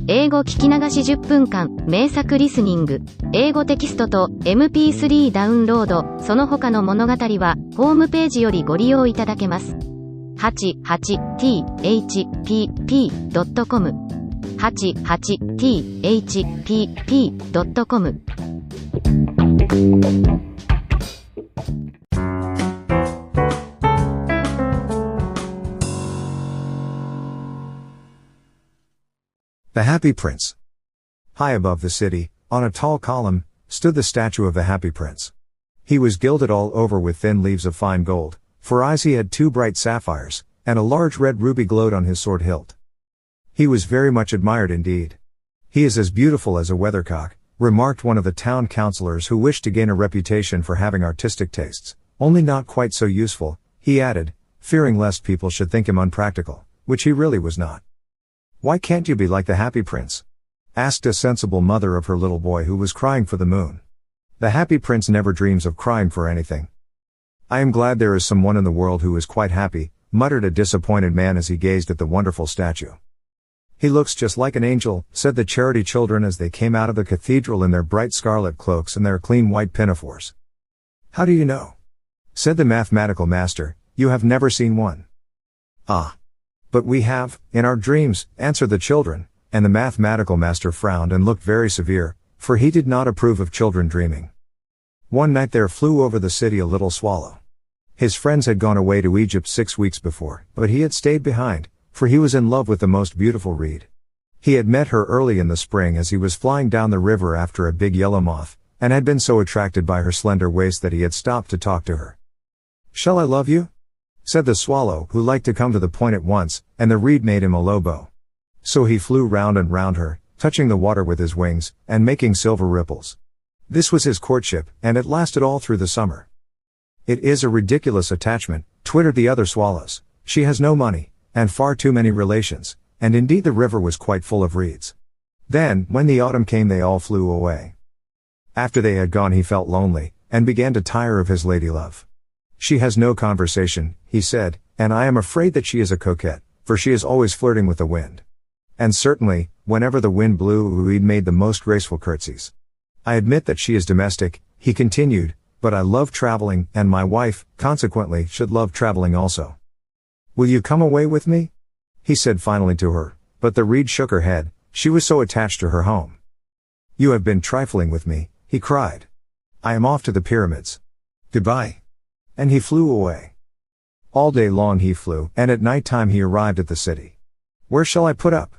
英語聞き流し10分間、名作リスニング、英語テキストと MP3 ダウンロード、その他の物語は、ホームページよりご利用いただけます。88thpp.com 88thpp.com The Happy Prince. High above the city, on a tall column, stood the statue of the Happy Prince. He was gilded all over with thin leaves of fine gold, for eyes he had 2 bright sapphires, and a large red ruby glowed on his sword hilt. He was very much admired indeed. He is as beautiful as a weathercock, remarked one of the town councillors who wished to gain a reputation for having artistic tastes, only not quite so useful, he added, fearing lest people should think him unpractical, which he really was not. "Why can't you be like the Happy Prince?" asked a sensible mother of her little boy who was crying for the moon. "The Happy Prince never dreams of crying for anything." "I am glad there is someone in the world who is quite happy," muttered a disappointed man as he gazed at the wonderful statue. "He looks just like an angel," said the charity children as they came out of the cathedral in their bright scarlet cloaks and their clean white pinafores. "How do you know?" said the mathematical master. "You have never seen one." "Ah. But we have, in our dreams," answered the children, and the mathematical master frowned and looked very severe, for he did not approve of children dreaming. One night there flew over the city a little swallow. His friends had gone away to Egypt 6 weeks before, but he had stayed behind, for he was in love with the most beautiful reed. He had met her early in the spring as he was flying down the river after a big yellow moth, and had been so attracted by her slender waist that he had stopped to talk to her. "Shall I love you?" said the swallow, who liked to come to the point at once, and the reed made him a low bow. So he flew round and round her, touching the water with his wings, and making silver ripples. This was his courtship, and it lasted all through the summer. "It is a ridiculous attachment," twittered the other swallows. "She has no money, and far too many relations," and indeed the river was quite full of reeds. Then, when the autumn came, they all flew away. After they had gone he felt lonely, and began to tire of his lady-love. "She has no conversation," he said, "and I am afraid that she is a coquette, for she is always flirting with the wind. And certainly, whenever the wind blew, he made the most graceful curtsies. I admit that she is domestic," he continued, "but I love traveling, and my wife, consequently, should love traveling also. Will you come away with me?" he said finally to her, but the reed shook her head, she was so attached to her home. "You have been trifling with me," he cried. "I am off to the pyramids. Goodbye." And he flew away. All day long he flew, and at night time he arrived at the city. "Where shall I put up?"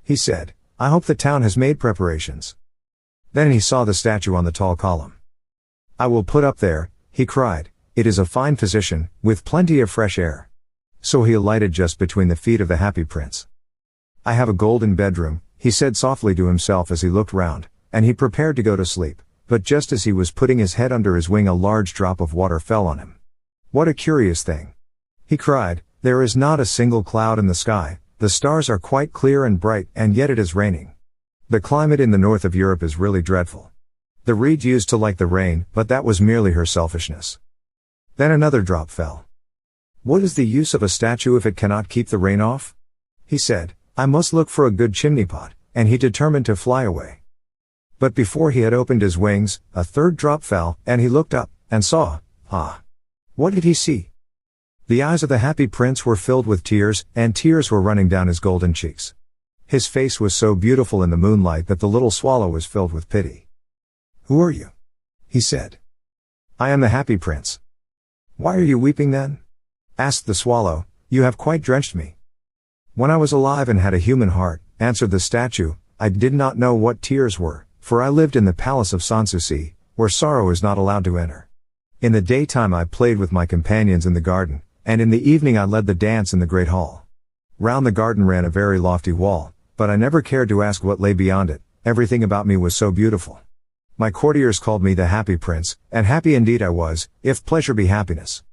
he said. "I hope the town has made preparations." Then he saw the statue on the tall column. "I will put up there," he cried. "It is a fine position, with plenty of fresh air." So he alighted just between the feet of the Happy Prince. "I have a golden bedroom," he said softly to himself as he looked round, and he prepared to go to sleep, but just as he was putting his head under his wing a large drop of water fell on him. "What a curious thing!" he cried. "There is not a single cloud in the sky, the stars are quite clear and bright, and yet it is raining. The climate in the north of Europe is really dreadful." The reed used to like the rain, but that was merely her selfishness. Then another drop fell. "What is the use of a statue if it cannot keep the rain off?" he said. "I must look for a good chimney pot," and he determined to fly away. But before he had opened his wings, a third drop fell, and he looked up, and saw, what did he see? The eyes of the Happy Prince were filled with tears, and tears were running down his golden cheeks. His face was so beautiful in the moonlight that the little swallow was filled with pity. "Who are you?" he said. "I am the Happy Prince." "Why are you weeping then?" asked the swallow. "You have quite drenched me." "When I was alive and had a human heart," answered the statue, "I did not know what tears were, for I lived in the palace of Sanssouci, where sorrow is not allowed to enter. In the daytime I played with my companions in the garden, and in the evening I led the dance in the great hall. Round the garden ran a very lofty wall, but I never cared to ask what lay beyond it, everything about me was so beautiful. My courtiers called me the Happy Prince, and happy indeed I was, if pleasure be happiness.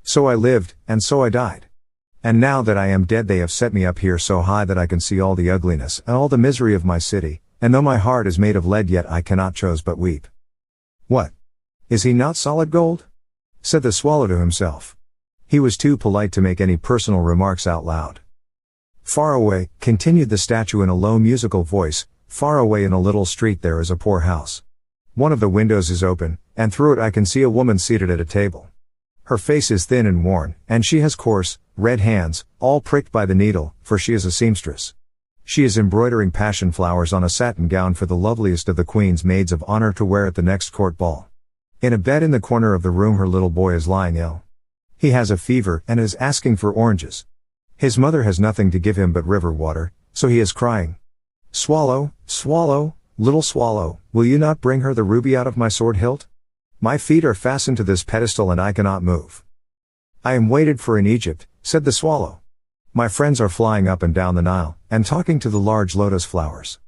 So I lived, and so I died. And now that I am dead they have set me up here so high that I can see all the ugliness and all the misery of my city, and though my heart is made of lead yet I cannot choose but weep." "What? Is he not solid gold?" said the swallow to himself. He was too polite to make any personal remarks out loud. Far away, continued the statue in a low musical voice, far away in a little street there is a poor house. One of the windows is open, and through it I can see a woman seated at a table. Her face is thin and worn, and she has coarse, red hands, all pricked by the needle, for she is a seamstress. She is embroidering passion flowers on a satin gown for the loveliest of the Queen's maids of honor to wear at the next court ball. In a bed in the corner of the room her little boy is lying ill. He has a fever and is asking for oranges. His mother has nothing to give him but river water, so he is crying. Swallow, swallow, little swallow, will you not bring her the ruby out of my sword hilt? My feet are fastened to this pedestal and I cannot move. I am waited for in Egypt, said the swallow. My friends are flying up and down the Nile, and talking to the large lotus flowers.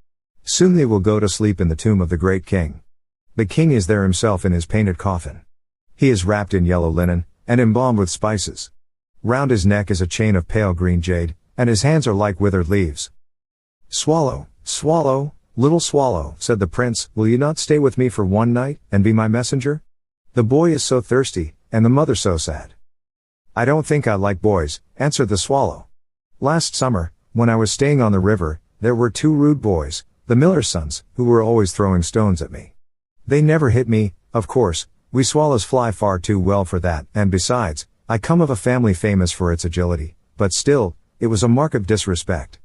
Soon they will go to sleep in the tomb of the great king. The king is there himself in his painted coffin. He is wrapped in yellow linen, and embalmed with spices. Round his neck is a chain of pale green jade, and his hands are like withered leaves. Swallow, swallow, little swallow, said the prince, will you not stay with me for one night, and be my messenger? The boy is so thirsty, and the mother so sad. I don't think I like boys, answered the swallow. Last summer, when I was staying on the river, there were two rude boys, the miller's sons, who were always throwing stones at me. They never hit me, of course, we swallows fly far too well for that, and besides, I come of a family famous for its agility, but still, it was a mark of disrespect.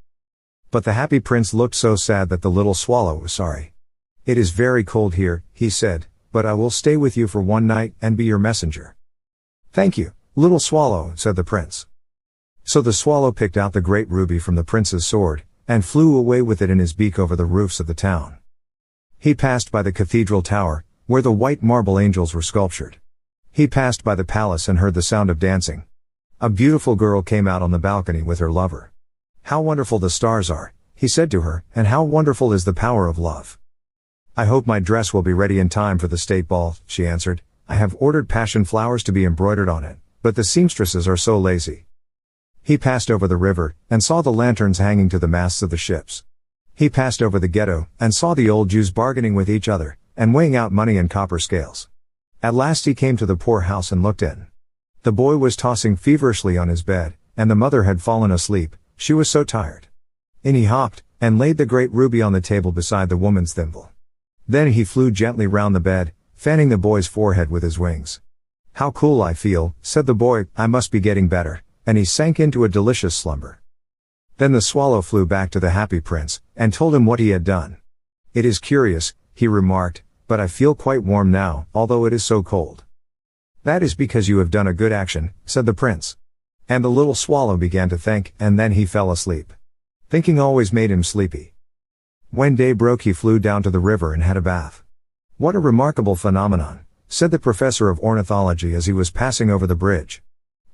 But the happy prince looked so sad that the little swallow was sorry. It is very cold here, he said, but I will stay with you for one night, and be your messenger. Thank you, little swallow, said the prince. So the swallow picked out the great ruby from the prince's sword, and flew away with it in his beak over the roofs of the town. He passed by the cathedral tower, where the white marble angels were sculptured. He passed by the palace and heard the sound of dancing. A beautiful girl came out on the balcony with her lover. How wonderful the stars are, he said to her, and how wonderful is the power of love. I hope my dress will be ready in time for the state ball, she answered. I have ordered passion flowers to be embroidered on it, but the seamstresses are so lazy. He passed over the river, and saw the lanterns hanging to the masts of the ships. He passed over the ghetto, and saw the old Jews bargaining with each other, and weighing out money in copper scales. At last he came to the poor house and looked in. The boy was tossing feverishly on his bed, and the mother had fallen asleep, she was so tired. In he hopped, and laid the great ruby on the table beside the woman's thimble. Then he flew gently round the bed, fanning the boy's forehead with his wings. How cool I feel, said the boy, I must be getting better, and he sank into a delicious slumber. Then the swallow flew back to the happy prince, and told him what he had done. It is curious, he remarked, but I feel quite warm now, although it is so cold. That is because you have done a good action, said the prince. And the little swallow began to think, and then he fell asleep. Thinking always made him sleepy. When day broke he flew down to the river and had a bath. What a remarkable phenomenon, said the professor of ornithology as he was passing over the bridge.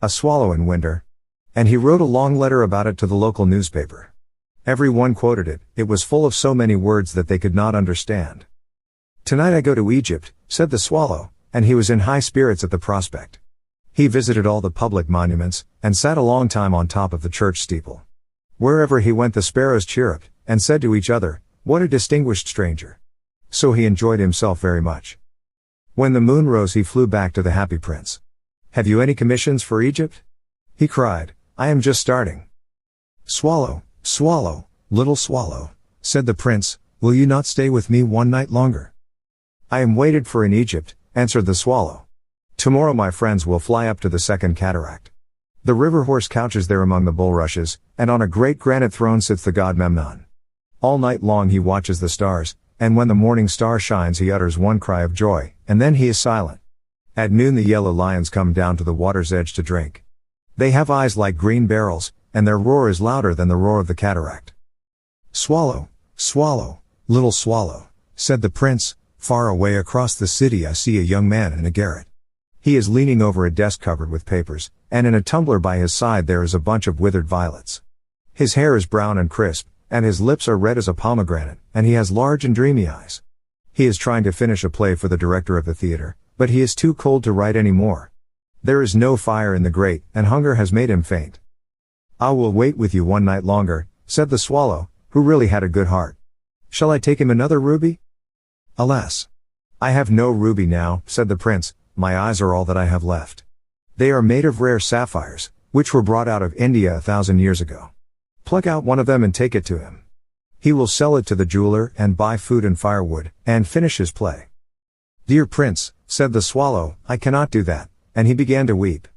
A swallow in winter. And he wrote a long letter about it to the local newspaper. Everyone quoted it, it was full of so many words that they could not understand. Tonight I go to Egypt, said the swallow, and he was in high spirits at the prospect. He visited all the public monuments, and sat a long time on top of the church steeple. Wherever he went the sparrows chirruped, and said to each other, what a distinguished stranger. So he enjoyed himself very much. When the moon rose he flew back to the happy prince. Have you any commissions for Egypt? He cried, I am just starting. Swallow, swallow, little swallow, said the prince, will you not stay with me one night longer? I am waited for in Egypt, answered the swallow. Tomorrow my friends will fly up to the second cataract. The river horse couches there among the bulrushes, and on a great granite throne sits the god Memnon. All night long he watches the stars, and when the morning star shines he utters one cry of joy, and then he is silent. At noon the yellow lions come down to the water's edge to drink. They have eyes like green barrels, and their roar is louder than the roar of the cataract. Swallow, swallow, little swallow, said the prince, far away across the city I see a young man in a garret. He is leaning over a desk covered with papers, and in a tumbler by his side there is a bunch of withered violets. His hair is brown and crisp, and his lips are red as a pomegranate, and he has large and dreamy eyes. He is trying to finish a play for the director of the theater, but he is too cold to write any more. There is no fire in the grate, and hunger has made him faint. I will wait with you one night longer, said the swallow, who really had a good heart. Shall I take him another ruby? Alas! I have no ruby now, said the prince, my eyes are all that I have left. They are made of rare sapphires, which were brought out of India 1,000 years ago. Pluck out one of them and take it to him. He will sell it to the jeweler and buy food and firewood, and finish his play. Dear Prince, said the swallow, I cannot do that, and he began to weep.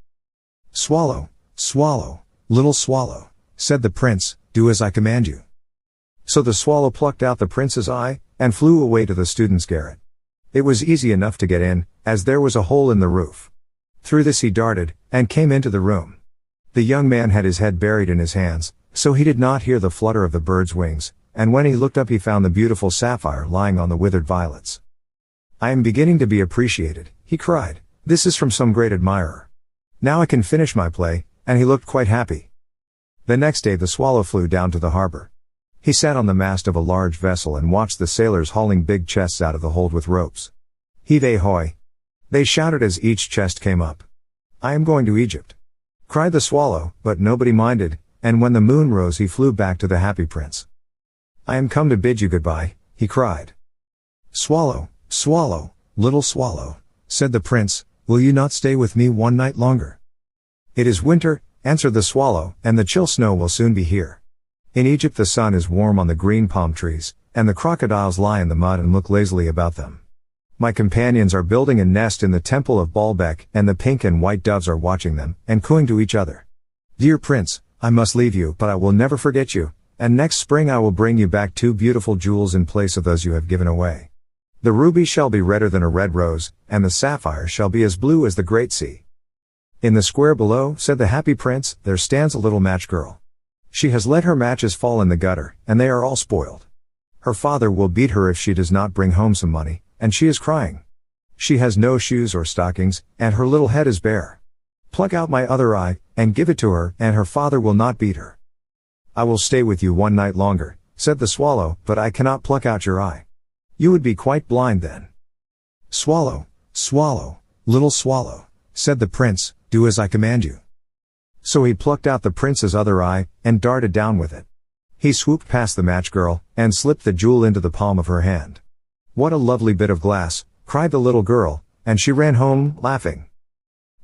Swallow, swallow, little swallow, said the prince, do as I command you. So the swallow plucked out the prince's eye, and flew away to the student's garret. It was easy enough to get in, as there was a hole in the roof. Through this he darted, and came into the room. The young man had his head buried in his hands, so he did not hear the flutter of the bird's wings, and when he looked up he found the beautiful sapphire lying on the withered violets. I am beginning to be appreciated, he cried. This is from some great admirer. Now I can finish my play, and he looked quite happy. The next day the swallow flew down to the harbor. He sat on the mast of a large vessel and watched the sailors hauling big chests out of the hold with ropes. Heave ahoy! They shouted as each chest came up. I am going to Egypt, cried the swallow, but nobody minded, and when the moon rose he flew back to the happy prince. I am come to bid you goodbye, he cried. Swallow, swallow, little swallow, said the prince, will you not stay with me one night longer? It is winter, answered the swallow, and the chill snow will soon be here. In Egypt the sun is warm on the green palm trees, and the crocodiles lie in the mud and look lazily about them. My companions are building a nest in the temple of Baalbek, and the pink and white doves are watching them, and cooing to each other. Dear prince, I must leave you, but I will never forget you, and next spring I will bring you back 2 beautiful jewels in place of those you have given away. The ruby shall be redder than a red rose, and the sapphire shall be as blue as the great sea. In the square below, said the happy prince, there stands a little match girl. She has let her matches fall in the gutter, and they are all spoiled. Her father will beat her if she does not bring home some money, and she is crying. She has no shoes or stockings, and her little head is bare. Pluck out my other eye, and give it to her, and her father will not beat her. I will stay with you one night longer, said the swallow, but I cannot pluck out your eye. You would be quite blind then. Swallow, swallow, little swallow, said the prince, do as I command you. So he plucked out the prince's other eye, and darted down with it. He swooped past the match girl, and slipped the jewel into the palm of her hand. What a lovely bit of glass, cried the little girl, and she ran home, laughing.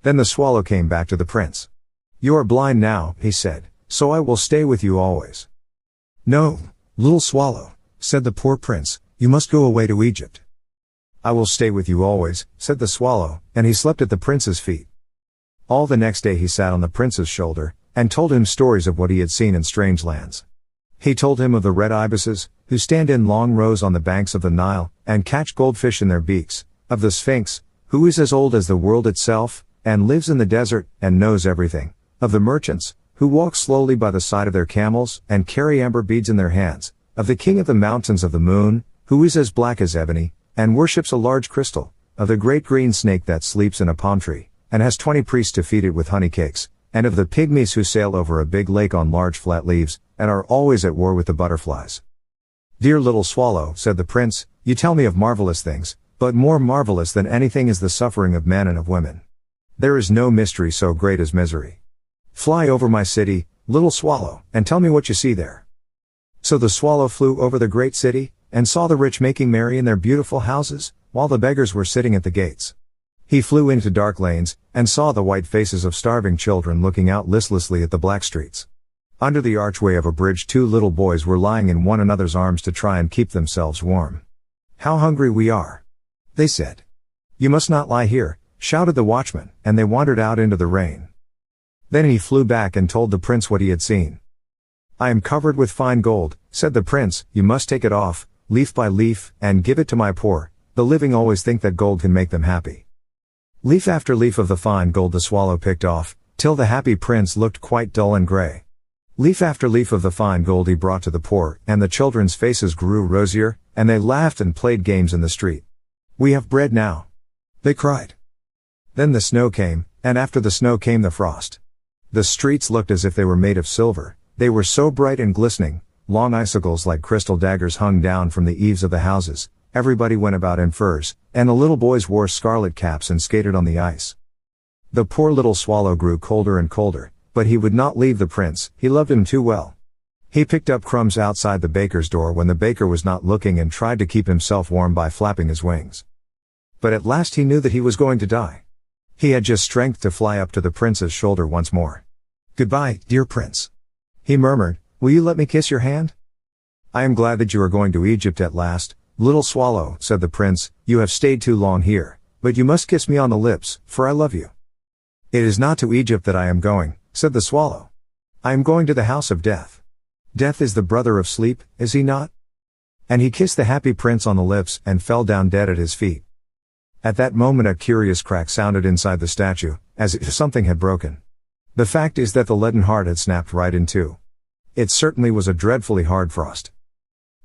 Then the swallow came back to the prince. You are blind now, he said, so I will stay with you always. No, little swallow, said the poor prince, you must go away to Egypt. I will stay with you always, said the swallow, and he slept at the prince's feet. All the next day he sat on the prince's shoulder, and told him stories of what he had seen in strange lands. He told him of the red ibises, who stand in long rows on the banks of the Nile, and catch goldfish in their beaks, of the Sphinx, who is as old as the world itself, and lives in the desert, and knows everything, of the merchants, who walk slowly by the side of their camels, and carry amber beads in their hands, of the king of the mountains of the moon, who is as black as ebony, and worships a large crystal, of the great green snake that sleeps in a palm tree, and has 20 priests to feed it with honey cakes, and of the pygmies who sail over a big lake on large flat leaves, and are always at war with the butterflies. Dear little swallow, said the prince, you tell me of marvelous things, but more marvelous than anything is the suffering of men and of women. There is no mystery so great as misery. Fly over my city, little swallow, and tell me what you see there. So the swallow flew over the great city, and saw the rich making merry in their beautiful houses, while the beggars were sitting at the gates. He flew into dark lanes, and saw the white faces of starving children looking out listlessly at the black streets. Under the archway of a bridge 2 little boys were lying in one another's arms to try and keep themselves warm. How hungry we are, they said. You must not lie here, shouted the watchman, and they wandered out into the rain. Then he flew back and told the prince what he had seen. I am covered with fine gold, said the prince, you must take it off, leaf by leaf, and give it to my poor. The living always think that gold can make them happy. Leaf after leaf of the fine gold the swallow picked off, till the happy prince looked quite dull and grey. Leaf after leaf of the fine gold he brought to the poor, and the children's faces grew rosier, and they laughed and played games in the street. We have bread now, they cried. Then the snow came, and after the snow came the frost. The streets looked as if they were made of silver, they were so bright and glistening, long icicles like crystal daggers hung down from the eaves of the houses, everybody went about in furs, and the little boys wore scarlet caps and skated on the ice. The poor little swallow grew colder and colder, but he would not leave the prince, he loved him too well. He picked up crumbs outside the baker's door when the baker was not looking and tried to keep himself warm by flapping his wings. But at last he knew that he was going to die. He had just strength to fly up to the prince's shoulder once more. Goodbye, dear prince, he murmured, will you let me kiss your hand? I am glad that you are going to Egypt at last, little swallow, said the prince, you have stayed too long here, but you must kiss me on the lips, for I love you. It is not to Egypt that I am going, said the swallow. I am going to the house of death. Death is the brother of sleep, is he not? And he kissed the happy prince on the lips and fell down dead at his feet. At that moment a curious crack sounded inside the statue, as if something had broken. The fact is that the leaden heart had snapped right in two. It certainly was a dreadfully hard frost.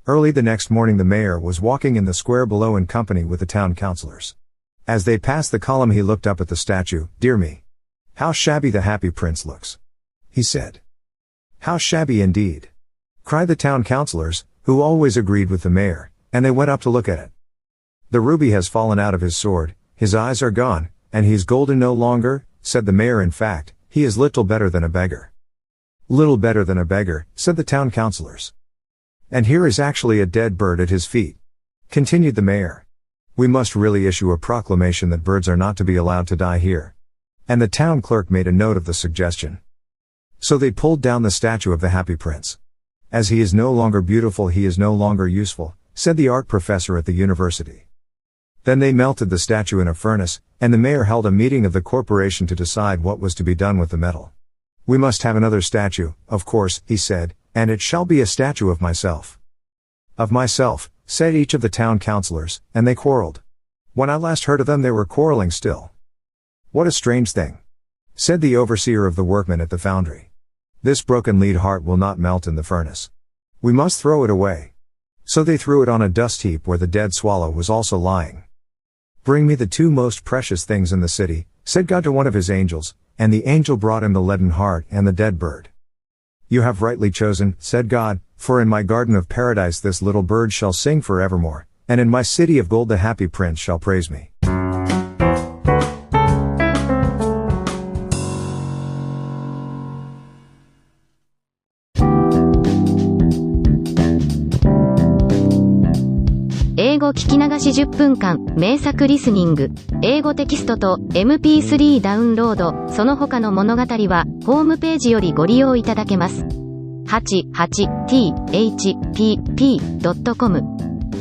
Early the next morning the mayor was walking in the square below in company with the town councillors. As they passed the column he looked up at the statue. Dear me! How shabby the happy prince looks! He said. How shabby indeed! Cried the town councillors, who always agreed with the mayor, and they went up to look at it. The ruby has fallen out of his sword, his eyes are gone, and he's golden no longer, said the mayor. In fact, he is little better than a beggar. Little better than a beggar, said the town councillors. And here is actually a dead bird at his feet, continued the mayor. We must really issue a proclamation that birds are not to be allowed to die here. And the town clerk made a note of the suggestion. So they pulled down the statue of the happy prince. As he is no longer beautiful, he is no longer useful, said the art professor at the university. Then they melted the statue in a furnace, and the mayor held a meeting of the corporation to decide what was to be done with the metal. We must have another statue, of course, he said, and it shall be a statue of myself. Of myself, said each of the town councillors, and they quarreled. When I last heard of them they were quarreling still. What a strange thing, said the overseer of the workmen at the foundry. This broken lead heart will not melt in the furnace. We must throw it away. So they threw it on a dust heap where the dead swallow was also lying. Bring me the two most precious things in the city, said God to one of his angels, and the angel brought him the leaden heart and the dead bird. You have rightly chosen, said God, for in my garden of paradise this little bird shall sing forevermore, and in my city of gold the happy prince shall praise me.英語聞き流し10分間、名作リスニング、英語テキストと MP3 ダウンロード、その他の物語は、ホームページよりご利用いただけます。88thpp.com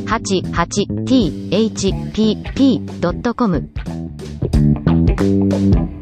88thpp.com